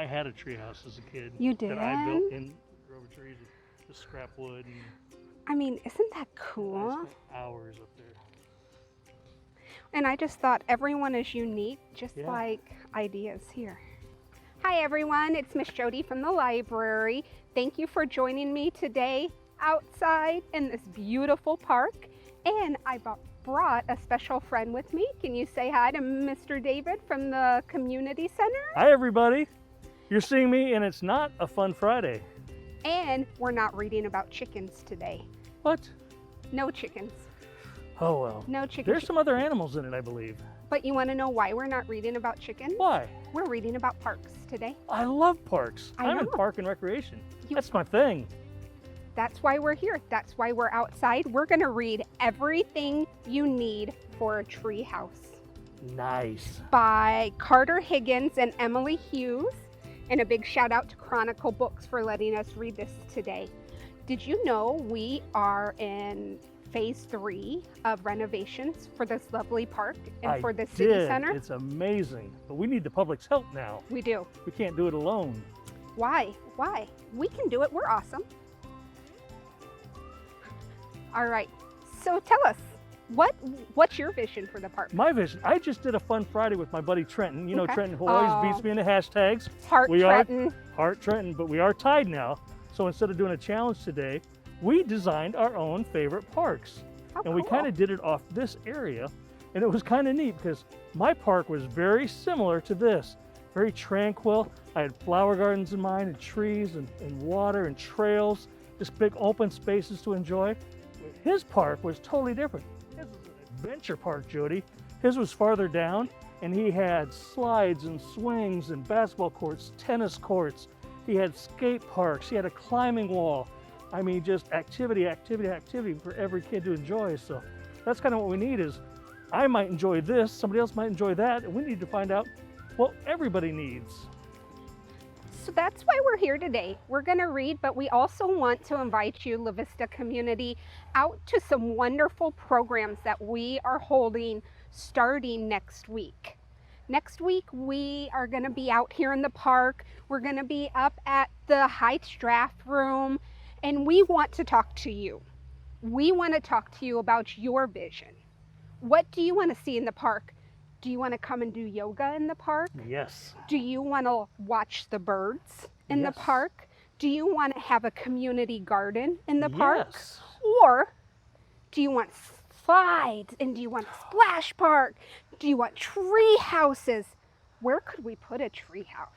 I had a tree house as a kid. You did? That I built in Grover trees, just scrap wood. And I mean, isn't that I cool? spent hours up there. And I just thought everyone is unique, just Yeah. like ideas here. Hi everyone, it's Miss Jody from the library. Thank you for joining me today outside in this beautiful park. And I brought a special friend with me. Can you say hi to Mr. David from the community center? Hi, everybody. You're seeing me, and it's not a fun Friday. And we're not reading about chickens today. What? No chickens. Oh, well. No chickens. There's some other animals in it, I believe. But you want to know why we're not reading about chickens? Why? We're reading about parks today. I love parks. I I'm in know. park and recreation. You- That's my thing. That's why we're here. That's why we're outside. We're going to read Everything You Need for a Tree House Nice. by Carter Higgins and Emily Hughes. And a big shout out to Chronicle Books for letting us read this today. Did you know we are in phase 3 of renovations for this lovely park and for the city center? It's amazing. But we need the public's help now. We do. We can't do it alone. Why? Why? We can do it. We're awesome. All right. So tell us, what's your vision for the park? My vision, I just did a fun Friday with my buddy Trenton. You know, Okay. Trenton who always beats me in the hashtags. Heart We Trenton. Heart Trenton, but we are tied now. So instead of doing a challenge today, we designed our own favorite parks. How And we cool. kind of did it off this area. And it was kind of neat because my park was very similar to this. Very tranquil. I had flower gardens in mind and trees and water and trails. Just big open spaces to enjoy. His park was totally different. His was an adventure park, Jody. His was farther down and he had slides and swings and basketball courts, tennis courts. He had skate parks. He had a climbing wall. I mean, just activity, activity, activity for every kid to enjoy. So that's kind of what we need is I might enjoy this, somebody else might enjoy that, and we need to find out what everybody needs. So that's why we're here today. We're going to read, but we also want to invite you, La Vista community, out to some wonderful programs that we are holding starting next week. Next week, we are going to be out here in the park. We're going to be up at the Heights Draft Room, and we want to talk to you. We want to talk to you about your vision. What do you want to see in the park? Do you want to come and do yoga in the park? Yes. Do you want to watch the birds in the Yes. park? Do you want to have a community garden in the park? Yes. Or do you want slides and do you want a splash park? Do you want tree houses? Where could we put a tree house?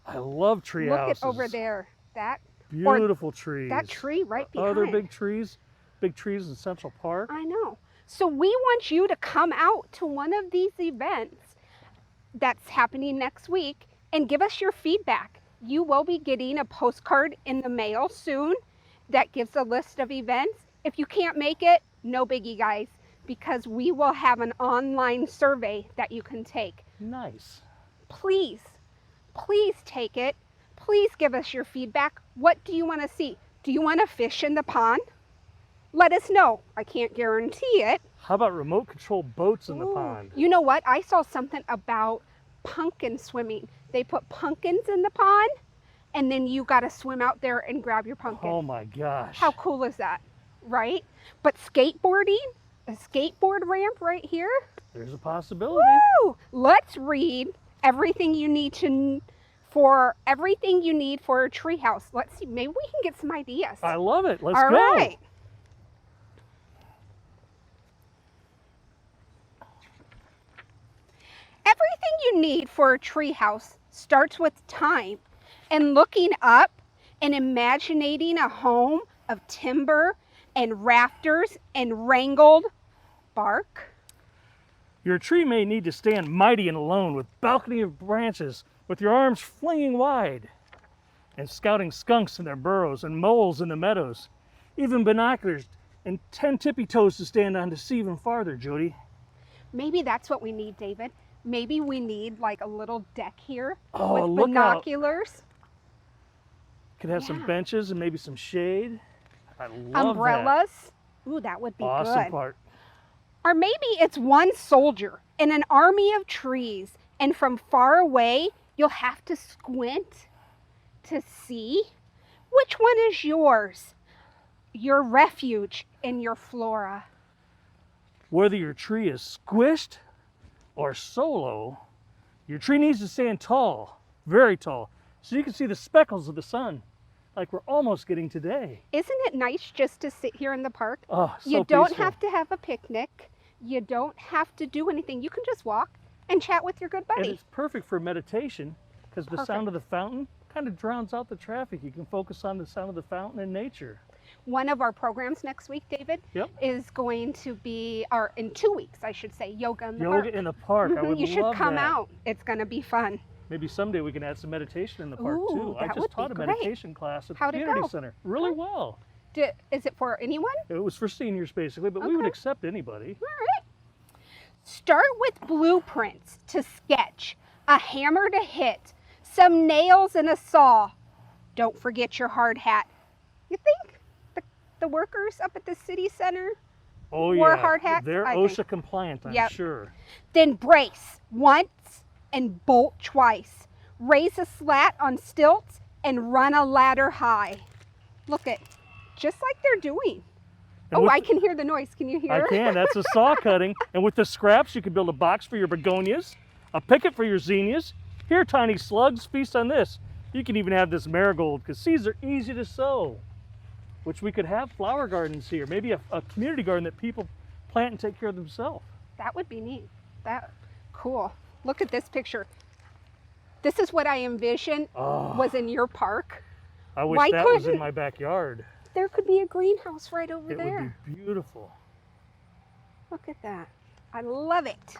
I love tree Look houses. at over there. That Beautiful trees. that tree right behind. Other big trees in Central Park. I know. So we want you to come out to one of these events that's happening next week and give us your feedback. You will be getting a postcard in the mail soon that gives a list of events. If you can't make it, no biggie, guys, because we will have an online survey that you can take. Nice. Please take it. Please give us your feedback. What do you want to see? Do you want to fish in the pond? Let us know. I can't guarantee it. How about remote control boats in the Ooh. pond? You know what? I saw something about pumpkin swimming. They put pumpkins in the pond, and then you got to swim out there and grab your pumpkin. Oh my gosh. How cool is that, right? But skateboarding, a skateboard ramp right here. There's a possibility. Woo! Let's read everything you need for a treehouse. Let's see. Maybe we can get some ideas. I love it. Let's All go. right. Everything you need for a treehouse starts with time and looking up and imagining a home of timber and rafters and wrangled bark. Your tree may need to stand mighty and alone with balcony of branches, with your arms flinging wide, and scouting skunks in their burrows and moles in the meadows, even binoculars and 10 tippy toes to stand on to see even farther, Jody. Maybe that's what we need, David. Maybe we need like a little deck here Oh, with look out. binoculars. Could have some Yeah. benches and maybe some shade. I love Umbrellas. Ooh, that would be that. Awesome good. part. Or maybe it's one soldier in an army of trees, and from far away, you'll have to squint to see? Which one is yours? Your refuge in your flora. Whether your tree is squished or solo, your tree needs to stand tall, very tall, so you can see the speckles of the sun, like we're almost getting today. Isn't it nice just to sit here in the park? Oh, so You don't peaceful. have to have a picnic. You don't have to do anything. You can just walk and chat with your good And buddy. it's perfect for meditation because the sound of the fountain kind of drowns out the traffic. You can focus on the sound of the fountain and nature. One of our programs next week, David, Yep. is going to be, or in 2 weeks, I should say, yoga in the park. Yoga in the park. I would You should love come that. out. It's going to be fun. Maybe someday we can add some meditation in the park Ooh, too. I that just would be taught a great. meditation class at How'd the it community go? center. Really well. Is it for anyone? It was for seniors basically, but we would Okay. accept anybody. All right. Start with blueprints to sketch, a hammer to hit, some nails and a saw. Don't forget your hard hat. You think the workers up at the city center Oh wore yeah, hard hats? they're I OSHA think. compliant, I'm Yep. sure. Then brace once and bolt twice. Raise a slat on stilts and run a ladder high. Look at, just like they're doing. And Oh, with- I can hear the noise. Can you hear? I can. That's a saw cutting. And with the scraps, you can build a box for your begonias, a picket for your zinnias. Here, tiny slugs, feast on this. You can even have this marigold because seeds are easy to sow, which we could have flower gardens here. Maybe a community garden that people plant and take care of themselves. That would be neat. That cool. Look at this picture. This is what I envisioned was in your park. I wish Why that was in couldn't- my backyard. There could be a greenhouse right over It there. would be beautiful. Look at that. I love it.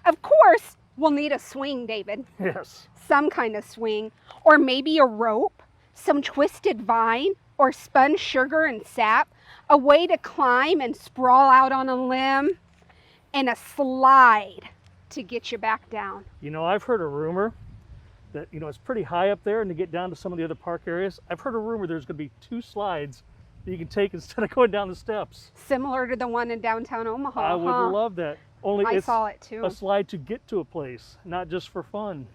Of course, we'll need a swing, David. Yes. Some kind of swing, or maybe a rope, some twisted vine, or spun sugar and sap, a way to climb and sprawl out on a limb, and a slide to get you back down. You know, I've heard a rumor that, you know, it's pretty high up there, and to get down to some of the other park areas, I've heard a rumor there's going to be 2 slides that you can take instead of going down the steps. Similar to the one in downtown Omaha. I would huh? love that. Only I it's saw it too. a slide to get to a place, not just for fun.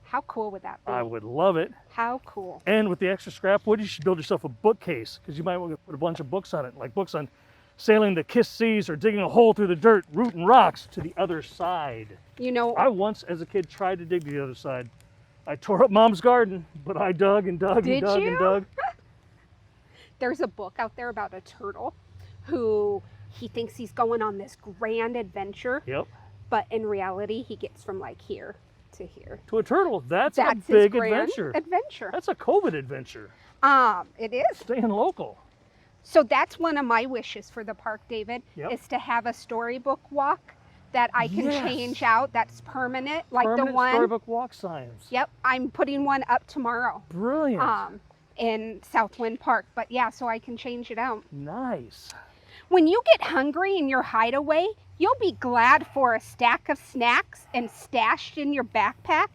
How cool would that be? I would love it. How cool. And with the extra scrap wood, you should build yourself a bookcase because you might want to put a bunch of books on it, like books on sailing the Kiss Seas or digging a hole through the dirt, rooting rocks to the other side. You know, I once, as a kid, tried to dig to the other side. I tore up Mom's garden, but I dug and dug Did and dug you? and dug. there's a book out there about a turtle who he thinks he's going on this grand adventure, Yep. but in reality, he gets from like here to here. To a turtle, that's a That's big his grand adventure. adventure. That's a COVID adventure. It is. Staying local. So that's one of my wishes for the park, David, Yep. is to have a storybook walk that I can Yes. change out. That's permanent, like Permanent the one. storybook walk signs. Yep, I'm putting one up tomorrow. Brilliant. In Southwind Park. But yeah, so I can change it out. Nice. When you get hungry in your hideaway, you'll be glad for a stack of snacks and stashed in your backpack.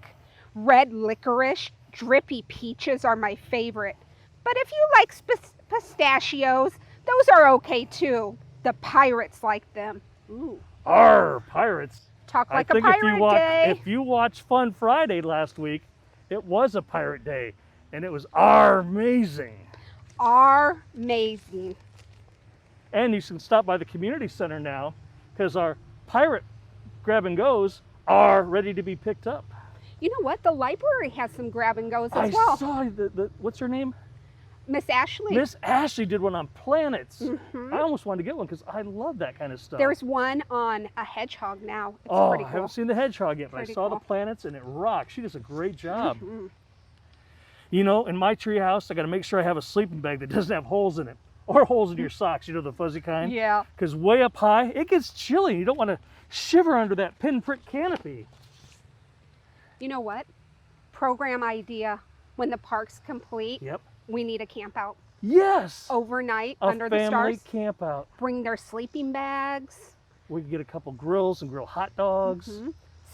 Red licorice, drippy peaches are my favorite. But if you like pistachios, those are okay too. The pirates like them. Ooh, Arr, pirates. talk like I a think pirate if you watched Fun Friday last week, it was a pirate day, and it was amazing. Are amazing. And you can stop by the community center now, because our pirate grab and goes are ready to be picked up. You know what? The library has some grab and goes I as well. saw the what's her name? Miss Ashley. Miss Ashley did one on planets. Mhm. I almost wanted to get one because I love that kind of stuff. There's one on a hedgehog now. It's oh, pretty I cool. haven't seen the hedgehog yet, but I Pretty saw cool. the planets and it rocks. She does a great job. Mhm. You know, in my tree house, I got to make sure I have a sleeping bag that doesn't have holes in it, or holes in your socks. You know, the fuzzy kind. Yeah. Because way up high, it gets chilly. You don't want to shiver under that pinprick canopy. You know what? Program idea. When the park's complete, Yep. we need a camp out Yes. overnight a under the family stars. camp out. Bring their sleeping bags, We can get a couple grills and grill hot dogs,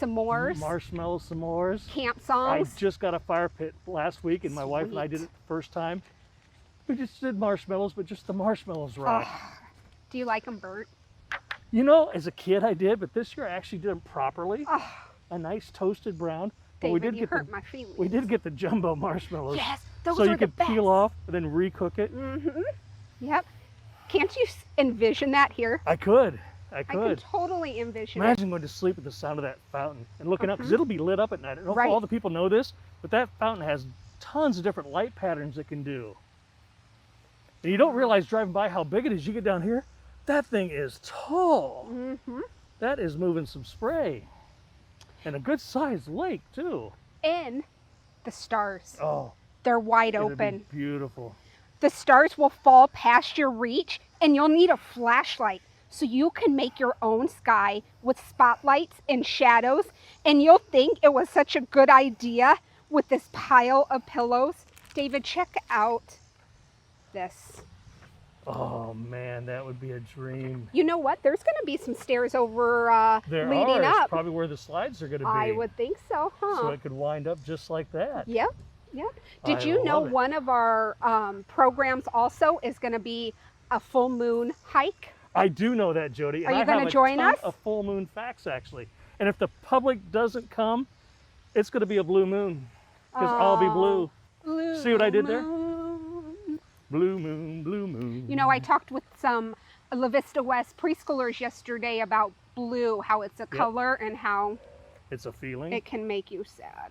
s'mores, marshmallow s'mores. camp I songs. just got a fire pit last week, and my wife and I did Sweet. it the first time. We just did marshmallows, but just the marshmallows rock. Do you like them burnt? You know, as a kid I did, but this year I actually did them properly. Oh, A nice toasted brown. But David, we did you get hurt the my feelings. we did get the jumbo marshmallows. Yes, Those so are you the could best. peel off and then recook it. Mm-hmm. Yep. Can't you envision that here? I could. I I can could. totally envision it. Imagine going to sleep with the sound of that fountain and looking up, because it'll be lit up at night. I don't know if Right. all the people know this, but that fountain has tons of different light patterns it can do. And you don't realize driving by how big it is. You get down here, that thing is tall. Mm-hmm. That is moving some spray. And a good sized lake too. And the stars. Oh, They're wide it'd open. be beautiful. The stars will fall past your reach, and you'll need a flashlight so you can make your own sky with spotlights and shadows, and you'll think it was such a good idea with this pile of pillows. David, check out this. Oh man, that would be a dream. You know what? There's going to be some stairs over There leading are. It's up. probably where the slides are going to be. I would think so, huh? So it could wind up just like that. Yep. Yep. Did I you know love it. one of our programs also is going to be a full moon hike? I do know that, Jody. Are you going gonna to join us? Of full moon facts, actually. And if the public doesn't come, it's going to be a blue moon, because I'll be blue. Blue See what I did there? moon. Blue moon, blue moon. You know, I talked with some La Vista West preschoolers yesterday about blue, how it's a color and how It's a feeling. it can make you sad.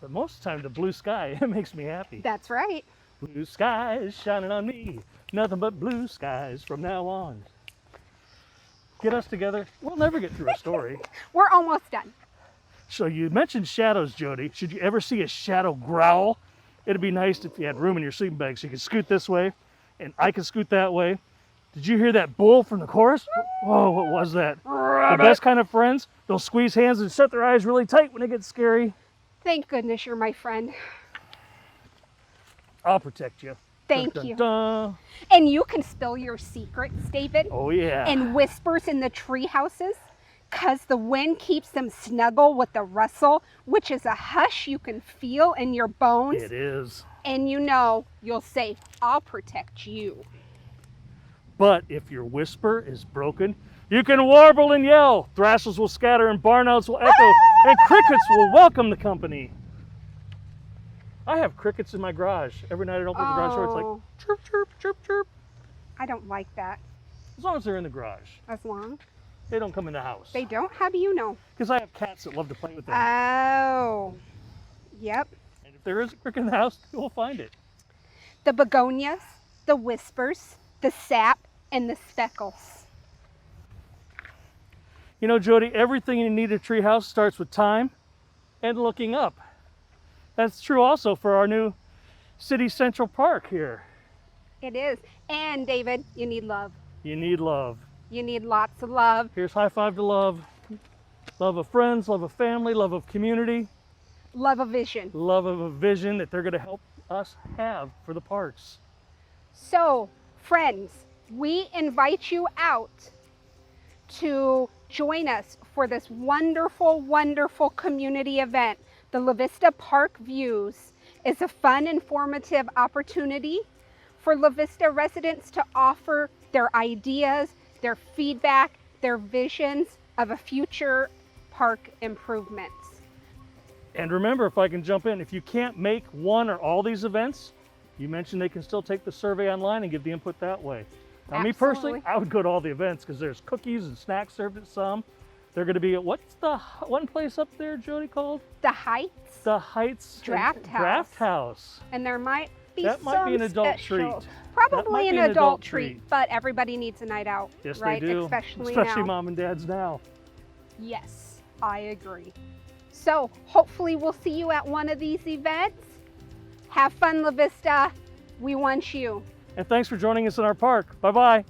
But most of the time, the blue sky, it makes me happy. That's right. Blue skies shining on me. Nothing but blue skies from now on. Get us together. We'll never get through a story. We're almost done. So you mentioned shadows, Jody. Should you ever see a shadow growl? It'd be nice if you had room in your sleeping bag so you could scoot this way and I could scoot that way. Did you hear that bull from the chorus? Oh, what was that? The best kind of friends, they'll squeeze hands and shut their eyes really tight when it gets scary. Thank goodness you're my friend. I'll protect you. Thank Dun, you. dun, dun. And you can spill your secrets, David, Oh yeah. and whispers in the tree houses, because the wind keeps them snuggle with the rustle, which is a hush you can feel in your bones. It is. And you know, you'll say, I'll protect you. But if your whisper is broken, you can warble and yell. Thrashers will scatter and barn owls will echo, and crickets will welcome the company. I have crickets in my garage. Every night I open the garage door, it's like Oh. chirp, chirp, chirp, chirp. I don't like that. As long as they're in the garage. As long They don't come in the house. they don't, how do you know? Because I have cats that love to play with them. Oh, yep. And if there is a cricket in the house, you'll find it. The begonias, the whispers, the sap, and the speckles. You know, Jody, everything you need a treehouse starts with time and looking up. That's true also for our new City Central Park here. It is. And David, you need love. You need love. You need lots of love. Here's high five to love. Love of friends, love of family, love of community, Love of vision. love of a vision that they're going to help us have for the parks. So, friends, we invite you out to join us for this wonderful, wonderful community event. The La Vista Park Views is a fun, informative opportunity for La Vista residents to offer their ideas, their feedback, their visions of a future park improvements. And remember, if I can jump in, if you can't make one or all these events, you mentioned they can still take the survey online and give the input that way. Now, me personally, Absolutely. I would go to all the events because there's cookies and snacks served at some. They're going to be at, what's the one place up there, Jody, called? The Heights, The Heights Draft House. Draft House. and there might be That might be some an adult special- treat. That Probably might an be an adult adult treat, treat. but everybody needs a night out, Yes, right? they do. Especially now. mom and dads now. Yes, I agree. So hopefully we'll see you at one of these events. Have fun, La Vista. We want you. And thanks for joining us in our park. Bye-bye.